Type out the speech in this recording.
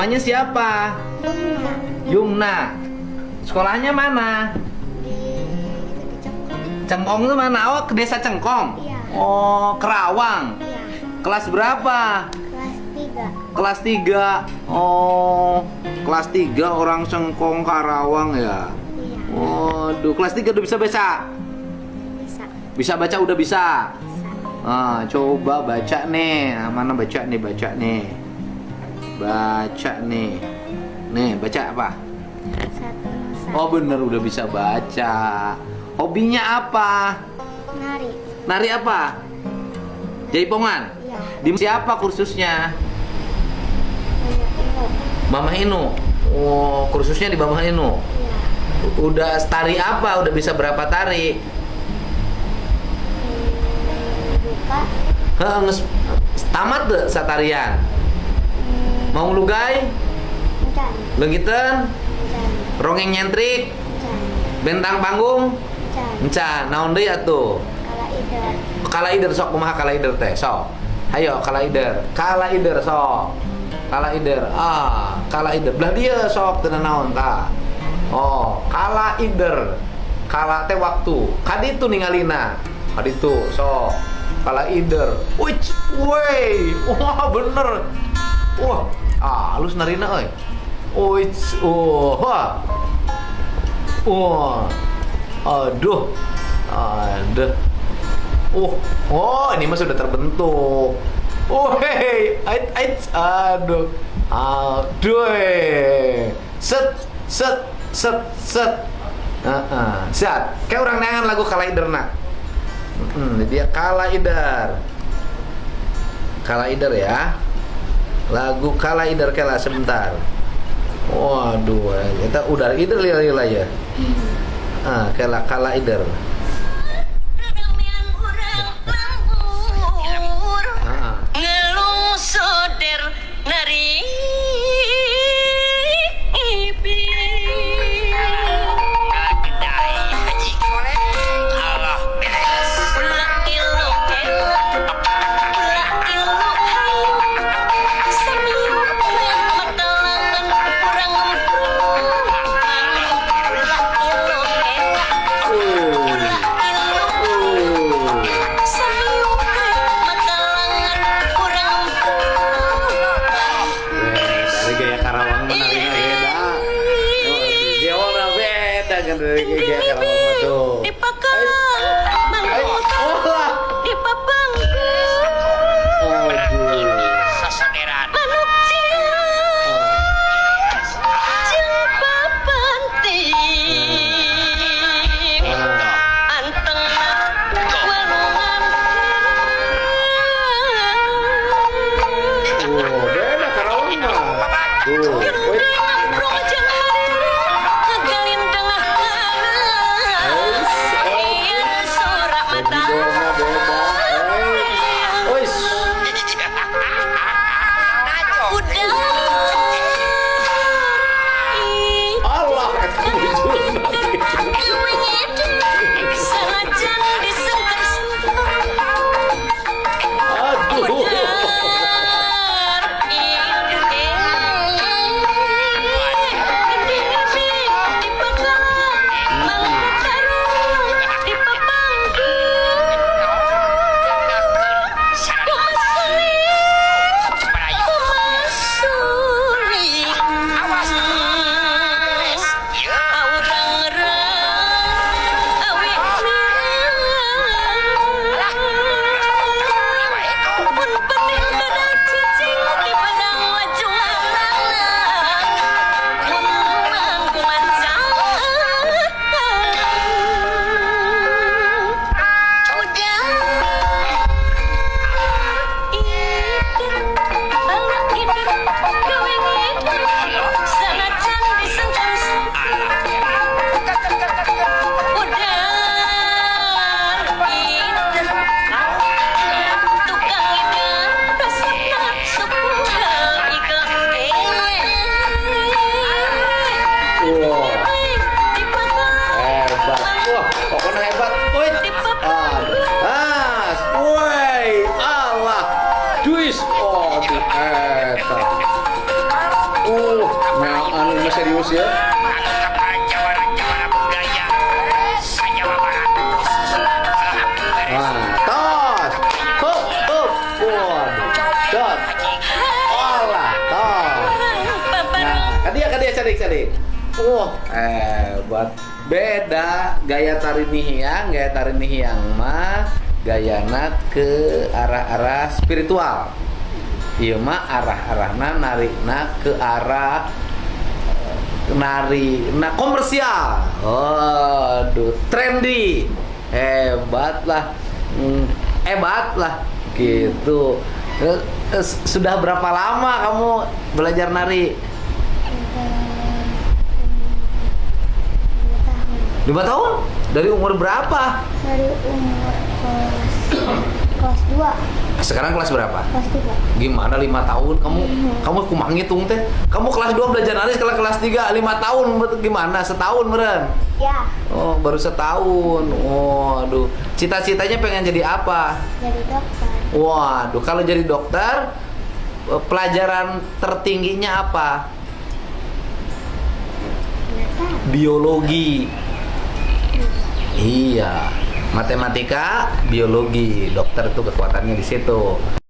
Namanya siapa? Yumna. Yumna. Sekolahnya mana? Di Cengkong. Cengkong itu mana? Oh, ke desa Cengkong. Iya. Oh, Kerawang. Iya. Kelas berapa? Kelas 3. Kelas 3. Oh, kelas 3 orang Cengkong Karawang ya. Iya. Waduh, kelas 3 udah bisa baca? Bisa. Bisa baca udah bisa. Bisa. Coba baca nih. Nah, mana baca nih, baca nih. Baca nih. Nih, baca apa? Satu Nusa. Oh, bener udah bisa baca. Hobinya apa? Nari. Nari apa? Jaipongan? Iya. Di siapa kursusnya? Banyak ilmu. Mama Inu. Oh, kursusnya di Mama Inu. Iya. Udah tari apa? Udah bisa berapa tari? Buka. Tamat deh satarian. Mau lugai? Encan. Legiten? Encan. Rongeng nyentrik? Encan. Bentang panggung? Encan. Encan, naon deui atuh? Kala ida. Kalaider sok kumaha kalaider teh? Sok. Hayo kalaider. Kalaider sok. Kalaider. Kalaider. Belah dia sok teu naon tah. Oh, kalaider. Kala teh waktu. Kaditu ningalina. Kaditu sok. Kalaider. Wih, wey. Wah, bener. Wah, halus narina euy. Wih, wah. Wah. Aduh. Aduh. Oh, ini mah sudah terbentuk. Oh, hey, aduh, set, set, set, set, set. Kayak orang neangan lagu Kalaider nak. Dia Kalaider, Kalaider ya. Lagu Kalaider kela sebentar. Waduh, kita udah ider lila ya. Kela Kalaider. Soder nari ipi gadai haji Allah beres ulah ilu hayu samiu matalangan kurang ulah ilu samiu matalangan kurang Dari gaya Karawang mah narina beda. Dia orang beda kan dari gaya Karawang mah tuh. dipakang mangutan Wah. dipapang Sasaderan. manuk cil papanti anteng walungan Beda Karawang mah. Tuh. Wait. Beda beda. Ois. Allah eta wujudna. Aduh. anu serius ya. Anu Jawara budaya Jawa Barat. Nah, tos. Hup. Waduh. Dot. Olah, tos. Nah, kadia cadik. Hebat. Beda gaya tari nihiang mah gayana ke arah-arah spiritual. Ieu mah arah-arahna narikna ke arah komersial. Aduh, trendy. Hebat lah gitu. Sudah berapa lama kamu belajar nari? 5 tahun? Dari umur berapa? Dari umur kelas 2. Sekarang kelas berapa? Kelas 3. Gimana 5 tahun kamu kumaha ngitung teh? Kamu kelas 2 belajar nari, sekarang kelas 3 5 tahun gimana? Setahun meren? Ya, Oh, baru setahun. Waduh. Cita-citanya pengen jadi apa? jadi dokter. Waduh, kalau jadi dokter pelajaran tertingginya apa? Kenapa? Biologi. Iya, matematika, biologi. Dokter itu kekuatannya di situ.